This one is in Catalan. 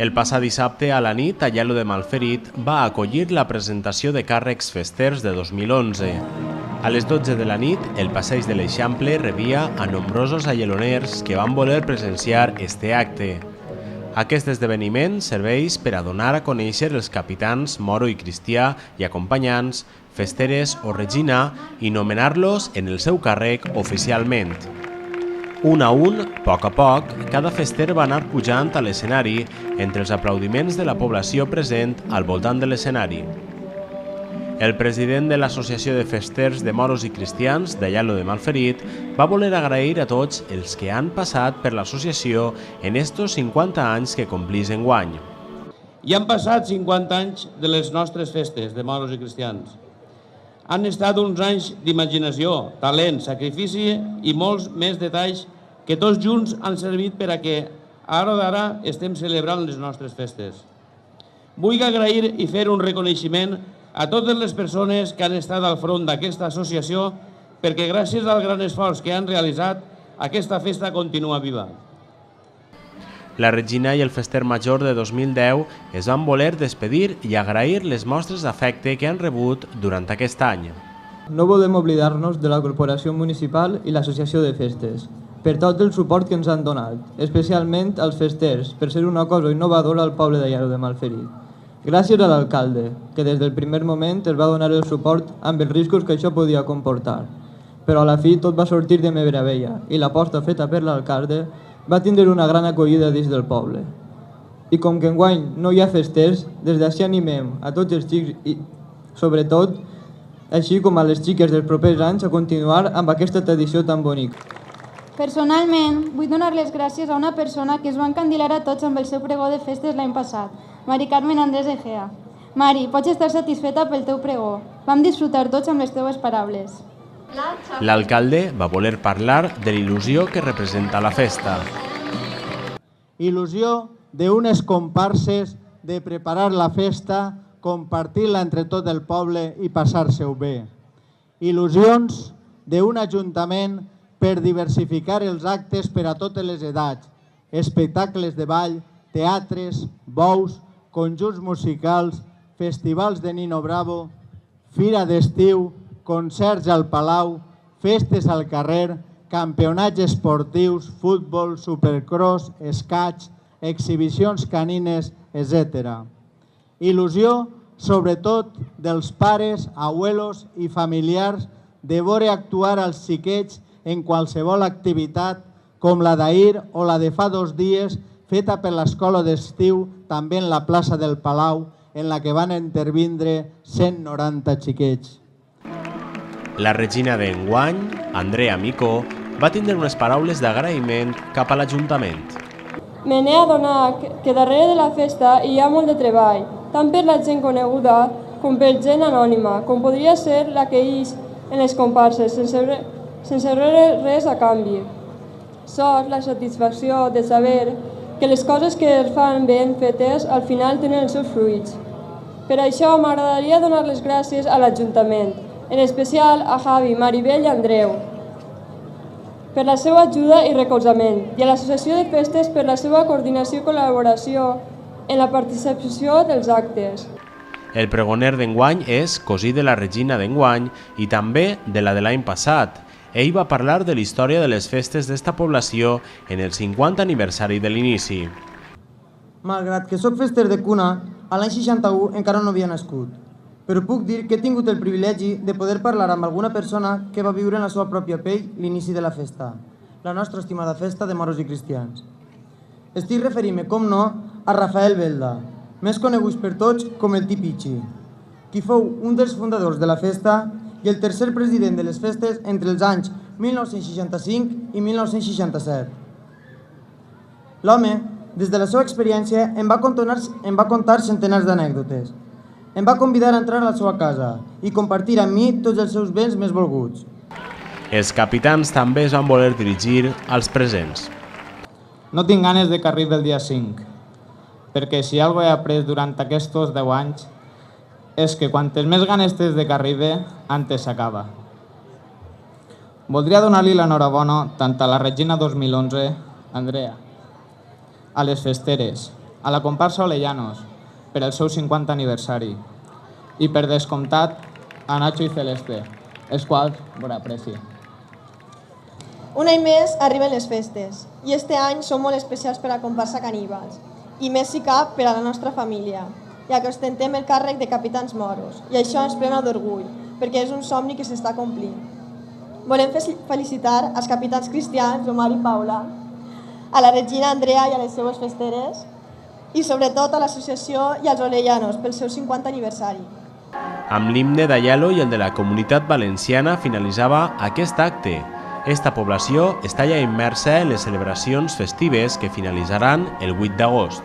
El passat dissabte a la nit, Aielo de Malferit va acollir la presentació de càrrecs festers de 2011. A les 12 de la nit, el passeig de l'Eixample rebia a nombrosos aieloners que van voler presenciar este acte. Aquest esdeveniment serveix per a donar a conèixer els capitans Moro i Cristià i acompanyants, festeres o Regina i nomenar-los en el seu càrrec oficialment. Un a un, poc a poc, cada fester va anar pujant a l'escenari entre els aplaudiments de la població present al voltant de l'escenari. El president de l'Associació de Festers de Moros i Cristians d'Aielo de Malferit va voler agrair a tots els que han passat per l'associació en estos 50 anys que complís enguany. I han passat 50 anys de les nostres festes de Moros i Cristians. Han estat uns anys d'imaginació, talent, sacrifici i molts més detalls que tots junts han servit per a que ara d'ara estem celebrant les nostres festes. Vull agrair i fer un reconeixement a totes les persones que han estat al front d'aquesta associació perquè gràcies al gran esforç que han realitzat, aquesta festa continua viva. La Regina i el fester major de 2010 es van voler despedir i agrair les mostres d'afecte que han rebut durant aquest any. No volem oblidar-nos de la Corporació Municipal i l'Associació de Festes, per tot el suport que ens han donat, especialment als festers, per ser una cosa innovadora al poble d'Aielo de Malferit. Gràcies a l'alcalde, que des del primer moment es va donar el suport amb els riscos que això podia comportar. Però a la fi tot va sortir de meravella i l'aposta feta per l'alcalde va tindre una gran acollida dins del poble. I com que enguany no hi ha festers, des d'ací animem a tots els xics i, sobretot, així com a les xiques dels propers anys, a continuar amb aquesta tradició tan bonica. Personalment, vull donar les gràcies a una persona que es va encandilar a tots amb el seu pregó de festes l'any passat, Mari Carmen Andrés Egea. Mari, pots estar satisfeta pel teu pregó. Vam disfrutar tots amb les teues paraules. L'alcalde va voler parlar de l'il·lusió que representa la festa. Il·lusió d'unes comparses, de preparar la festa, compartir-la entre tot el poble i passar-se-ho bé. Il·lusions d'un ajuntament per diversificar els actes per a totes les edats, espectacles de ball, teatres, bous, conjunts musicals, festivals de Nino Bravo, fira d'estiu, concerts al Palau, festes al carrer, campionats esportius, futbol, supercross, escaig, exhibicions canines, etc. Il·lusió, sobretot, dels pares, abuelos i familiars de veure actuar als xiquets en qualsevol activitat, com la d'ahir o la de fa 2 dies, feta per l'escola d'estiu, també en la plaça del Palau, en la que van intervindre 190 xiquets. La Regina d'enguany, Andrea Micó, va tindre unes paraules d'agraïment cap a l'Ajuntament. Me n'he adonat que darrere de la festa hi ha molt de treball, tant per la gent coneguda com per gent anònima, com podria ser la que ix en les comparses, sense res a canvi. Sort la satisfacció de saber que les coses que es fan ben fetes al final tenen els seus fruits. Per això m'agradaria donar les gràcies a l'Ajuntament, en especial a Javi, Maribel i Andreu, per la seva ajuda i recolzament, i a l'Associació de Festes per la seva coordinació i col·laboració en la participació dels actes. El pregoner d'enguany és cosí de la Regina d'enguany i també de la de l'any passat. Ell va parlar de la història de les festes d'esta població en el 50 aniversari de l'inici. Malgrat que sóc fester de cuna, a l'any 61 encara no havia nascut. Però puc dir que he tingut el privilegi de poder parlar amb alguna persona que va viure en la seva pròpia pell l'inici de la festa, la nostra estimada festa de Moros i Cristians. Estic referint-me, com no, a Rafael Belda, més conegut per tots com el Tipichi, qui fou un dels fundadors de la festa i el tercer president de les festes entre els anys 1965 i 1967. L'home, des de la seva experiència, em va contar centenars d'anècdotes. Em va convidar a entrar a la seva casa i compartir amb mi tots els seus béns més volguts. Els capitans també es van voler dirigir als presents. No tinc ganes de que arribi el dia 5, perquè si alguna cosa he après durant aquests 10 anys és que quantes més ganes tens de que arribi, antes s'acaba. Voldria donar-li l'enhorabona tant a la Regina 2011, Andrea, a les festeres, a la comparsa Olellanos per el seu 50 aniversari i per descomptat a Nacho i Celeste, els quals vos aprecio. Un any més arriben les festes i este any són molt especials per a la comparsa Caníbals i més si cap per a la nostra família, ja que ostentem el càrrec de capitans moros i això ens plena d'orgull perquè és un somni que s'està complint. Volem felicitar als capitans cristians, Omar i Paula, a la Regina Andrea i a les seues festeres i sobretot a l'associació i als Olellanos pel seu 50 aniversari. Amb l'himne d'Aielo i el de la Comunitat Valenciana finalitzava aquest acte. Esta població està ja immersa en les celebracions festives que finalitzaran el 8 d'agost.